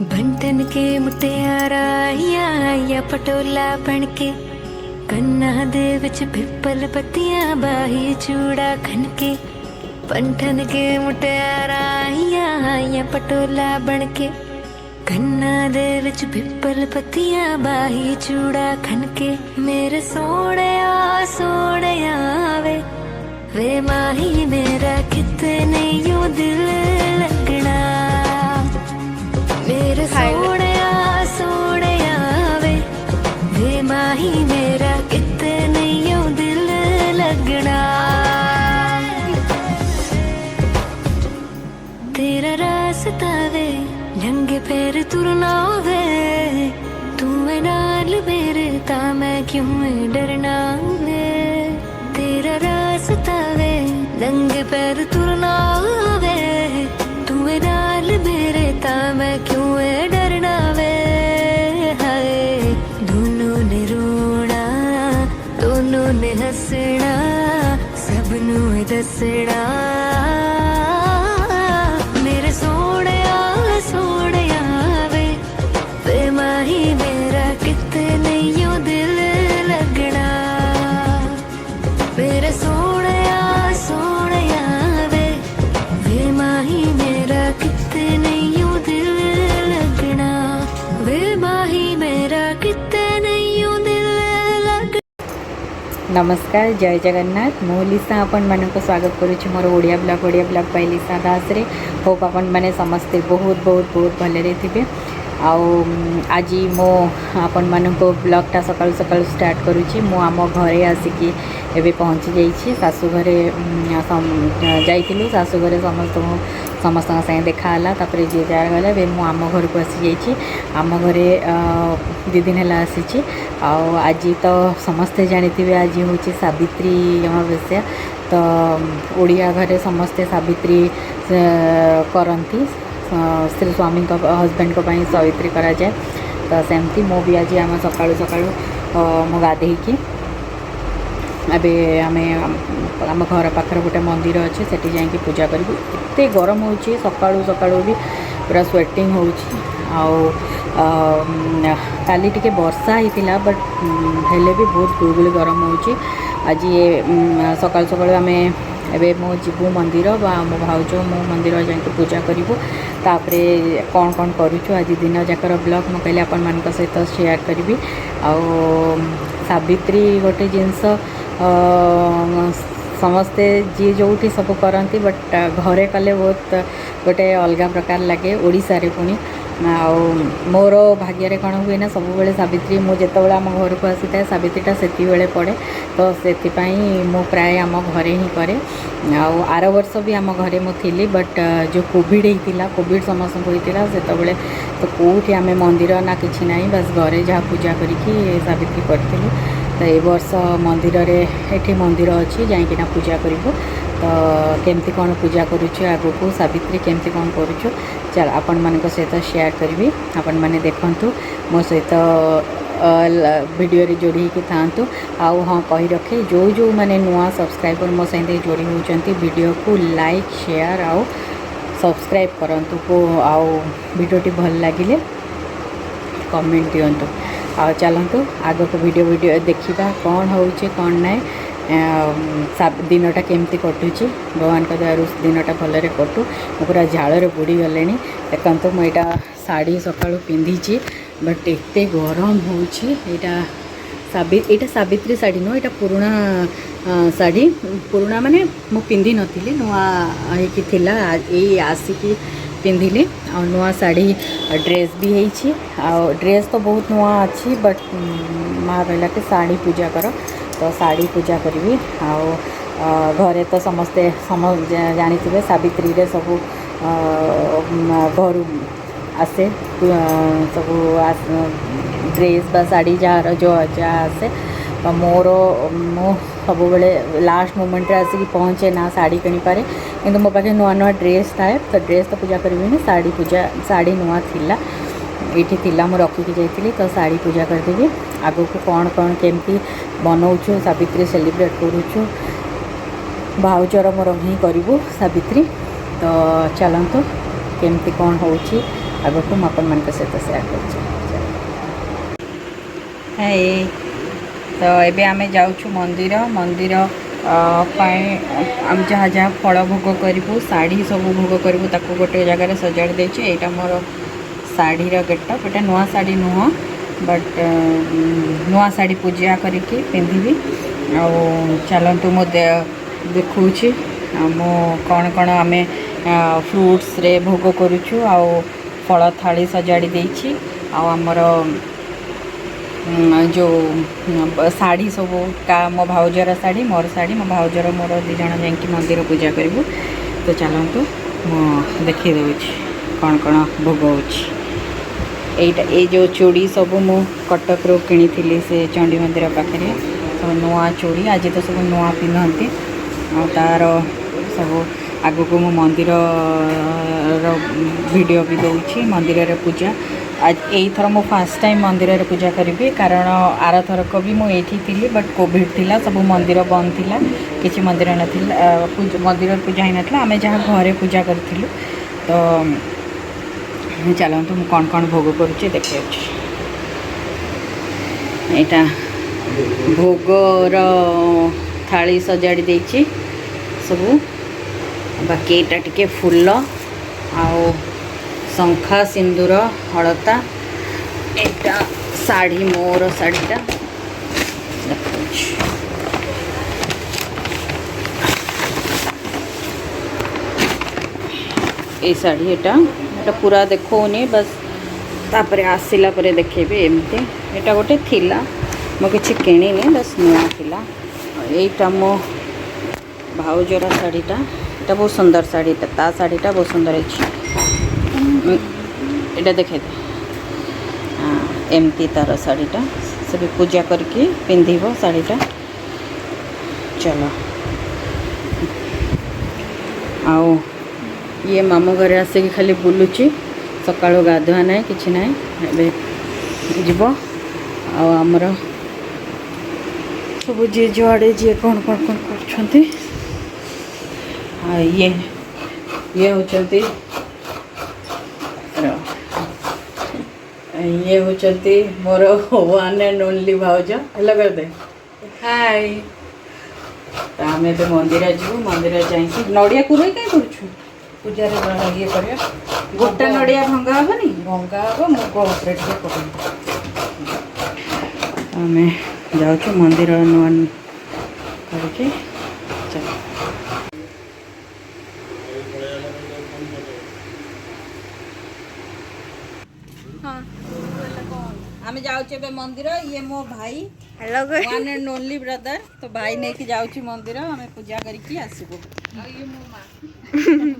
बंटन के मुटियारा या पटोला बनके कन्ना दे विच पिपल पत्तियां बाही चूड़ा खनके। बंटन के मुटियारा या पटोला बनके कन्ना दे विच पिपल पत्तियां बाही चूड़ा खनके। मेरे सोहणिया सोहणिया वे माही मेरा कितने यूं दिल लगना। मेरे सोहणिया सोहणिया वे माही मेरा कितने यूं दिल लगना। तेरा रास्ता वे नंगे पैर तुरना वे, तू है नाल मेरे ता मैं क्यों डरना वे। तेरा रास्ता वे नंगे पैर तुरना वे, तू है नाल मेरे ता मैं क्यों डरना वे। हाय दोनों ने रोना दोनों ने हंसना सबनू दसना। मेरे सोहणिया सोहणिया वे माही मेरा कितने यूं दिल लगना। मेरे सोहणिया सोहणिया वे माही मेरा कितने यूं दिल लगना। वे माही मेरा कितने यूं दिल लगना। नमस्कार जय जगन्नाथ मु लिसा आपण मानक स्वागत करुच्ची मोर ओडिया ब्लॉग बाय लिसा दास रे। होप आपण माने समस्ते बहुत बहुत बहुत भले थे। आज मो आपण मानक ब्लॉगटा सकाळु सकाळु स्टार्ट करुच्ची। मु आम घरे आसिकी एबे पहुँची जाइए। शाशु घरे जाइलु शाशु घरे समस्त संगे देखाला तापर जे जार गला बे मु आम घर को आसी जाइए। आम घरे 2 दिन है आसी। आज तो समस्ते जानी आज हूँ सावित्री अमावस्या। तो ओडिया घरे समस्ते सावित्री करती श्री स्वामी हजबैंड को सावित्री करा जाए। तो सेमती मो भी आज आम सकाळु सकाळु मो गाधेकी अबे आमे आम घर पाखर गोटे मंदिर अच्छे सेठी जाइए पूजा करूँ। एते गरम हो सकाळु सकाळु भी पूरा स्वेटिंग हो। काली टिके वर्षा होता बट हेले भी बहुत गुलगुली गरम हो। आज ये सकाळु सकाळु आमे एबे मो जीवु मंदिर बा मो भाउज मो मंदिर जाके पूजा करूँ। तापरे कौन कौन करूँ आज दिन जाकर ब्लॉग मो कहले आपण मान सहित शेयर करी। सावित्री गोटे जिनस समस्ते जी जो सब करती बट घरे कले बहुत गोटे अलग प्रकार लगे ओडिशा रे पुणी। मोर भाग्य कौन हुए ना सब बेले सावित्री मु जिते आम घर को आसी था सावित्रीटा से पड़े। तो से मु प्राय आम घरे ही करे। आर वर्ष भी आम घरे मुझी बट जो कोविड होता कोविड समस्त होता से तो कौटी आम मंदिर ना कि ना बस घरे जहाँ पूजा करी सावित्री करूँ। तो ये वर्ष मंदिर रे एठी मंदिर अच्छी जाइकिना पूजा करूँ। तो केमती कौन पूजा करुच्छे आगु को सावित्री केमती कौन करुच्छो चल आपण मान सहित शेयर करी। आपण मैंने देखु मो सहित वीडियो रे जोड़ी कि था। आउ हाँ कही रखे जो जो मैंने नुआ सब्सक्राइबर मो सहित जोड़ी होती वीडियो को लाइक शेयर आउ सब्सक्राइब करंतु को आउ वीडियोटी भल लगिले कमेंट दिंतु। आ चलतु आग को वीडियो देखा कौन होचे कौन ना दिनटा केमती कटुची भगवान का दयारु दिनटा भलरे कटू। पूरा झाड़ बुड़ी गले देखते मुझा शाढ़ी सकाळु पिंधीची बट एते गरम होटा सावित्री शाढ़ी नुह यहाँ पुराणा शाढ़ी पुराणा माने मु पिंधि नथिली नुआ होइकी थिला एई आसिकी पिंधिली। आ नुआ शाढ़ी ड्रेस भी होइची। आ ड्रेस तो बहुत नुआ अच्छी बट माँ कहला कि शाढ़ी पूजा कर। तो शाढ़ी पूजा करी। घरे तो समस्ते जानी सावित्री रे सब घर आसे सब ड्रेस बा शाढ़ी जार जो जहाँ आसे। तो मोर मो सब बेले लास्ट मोमेंट आसिक पहुँचे ना शाढ़ी किनी पारे किंतु मो पाखे नुआ नुआ ड्रेस थाए। तो ड्रेस तो पूजा करी शाढ़ी पूजा शाढ़ी नुआ थिला ये थिला मु रखिकी जाइली। तो शाढ़ी पूजा करदेवी। आगु को कौन कौन केमती बनाऊँ सावित्री सेलिब्रेट करूँ भाउजर मोर ही करूँ सावित्री। तो चलतु केमती कौन होची आगक आपण सहित सेयार कर। तो ये आम जाऊँ मंदिर मंदिर आम जहाँ जहाँ फल भोग करूँ शाढ़ी सब भोग करूँ ताको गोटे जगार सजाड़ देची। यहाँ मोर शाढ़ीर गेटअप एटा नुआ शाढ़ी नुह बट नुआ शाढ़ी पूजा करके पिंधि आ चलतु मो देखूँ मो कौन कौन आम फ्रूट्स रे भोग करुचु आ फल थाली सजाड़ी देछि आमर जो शाढ़ी सब का मो भाउजर शाढ़ी मोर शाढ़ी मो भाउजर मोर दिज जाकि मंदिर पूजा करूँ। तो चलतु मो देखी दूँगी कौन कौन भोग होटा ये जो चूड़ी सब मु कटक रो किनी से चंडी मंदिर पाखे सब नुआ चूड़ी आज तो सब नुआ पिंधती तार सब आगक मु मंदिर वीडियो भी दूसरी मंदिर पूजा आज यही थर मो फर्स्ट टाइम मंदिर पूजा करी कारण आर थरक भी मुझे थी बट कोविड थिला सब मंदिर बंद थिला किसी मंदिर नाला मंदिर पूजा ही नाला आम जहाँ घरे पूजा करूँ। तो चलतु मु कौन कौन भोग करुचे देखिए यहाँ भोगर थाली सजाड़ी देछि सबू बाकी यहाँ टिके फूल आओ शंखा सिंदूर हलता एटा शाढ़ी मोर शाढ़ीटा ये शाढ़ी एटा पूरा देखोनी बस तापर आसला पर देखेबे एमती एटा गोटे थिला मो किछि किनिनी बस नुआ थिला। एटा मो भाउजर शाढ़ीटा एटा बहुत सुंदर शाढ़ीटा ता शाढ़ीटा बहुत सुंदर है एटा देखे एमती तार शाढ़ीटा सब पूजा करके पिंधिब शाढ़ीटा। चलो आओ ये मामू घर आसिक खाली बुलुची सका गाधुआ ना कि ना जीव आमर सब जी जुआड़े जी कौन कौन कौन कर ये होचंती ये होचंती मोर वन एंड ओनली भाउज हेलो कर दे हाय। तो आम ए मंदिर जीव मंदिर जाइए नड़िया कुरई कहीं करूँ पूजार ये कर गोटा नड़िया भंगा हेनी भंगा हम मुग उपरे आम जाऊँ मंदिर नुआ करके चल आम जाऊे मंदिर ये मो भाई hello one and only brother. तो भाई नहीं कि जाऊँ मंदिर आम पूजा करके आसबू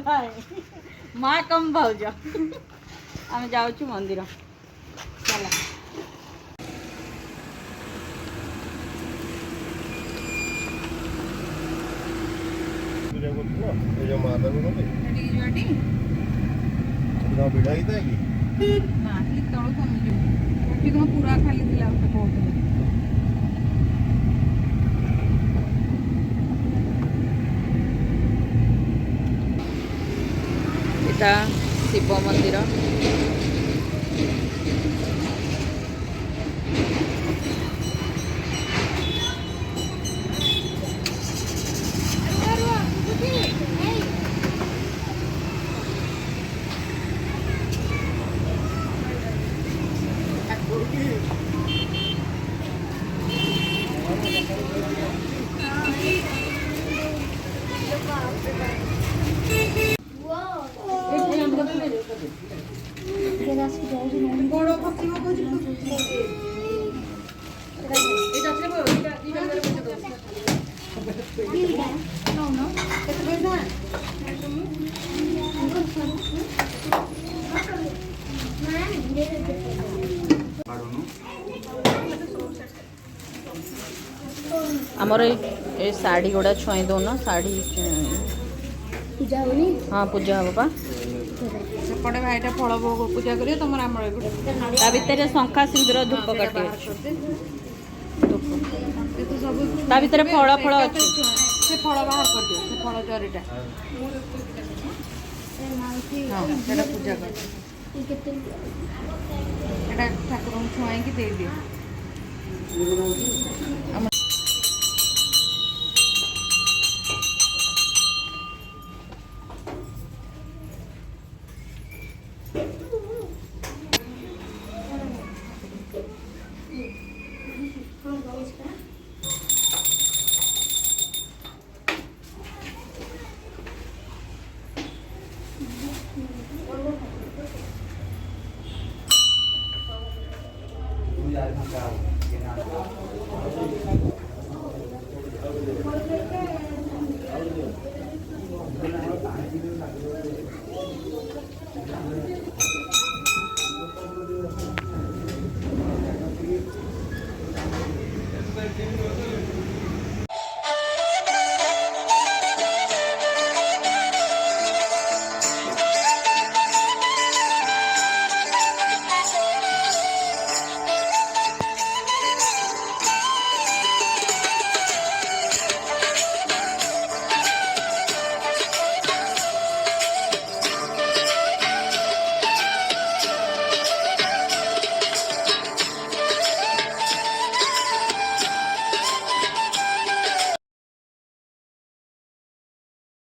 भाई माँ कम भाउज आम जाऊँ मंदिर चल पूरा खाली शिव मंदिर आमर ये शाढ़ी गुड़ा छुई दौन शाढ़ी पूजा होनी हाँ पूजा हम पा सेपटे भाईटा फल भोग पूजा कर तुम भितर शंखा सिंदूर धूप काटे ता भितर फल फल अच्छे से फल बाहर कर दियो से फल जरीटा हाँ पूजा कर ଏଇଟା ଠାକୁରଙ୍କୁ ଛୁଆଁଇକି ଦେଇଦିଅ। Hãy subscribe cho kênh Ghiền Mì Gõ để không bỏ lỡ những video hấp dẫn.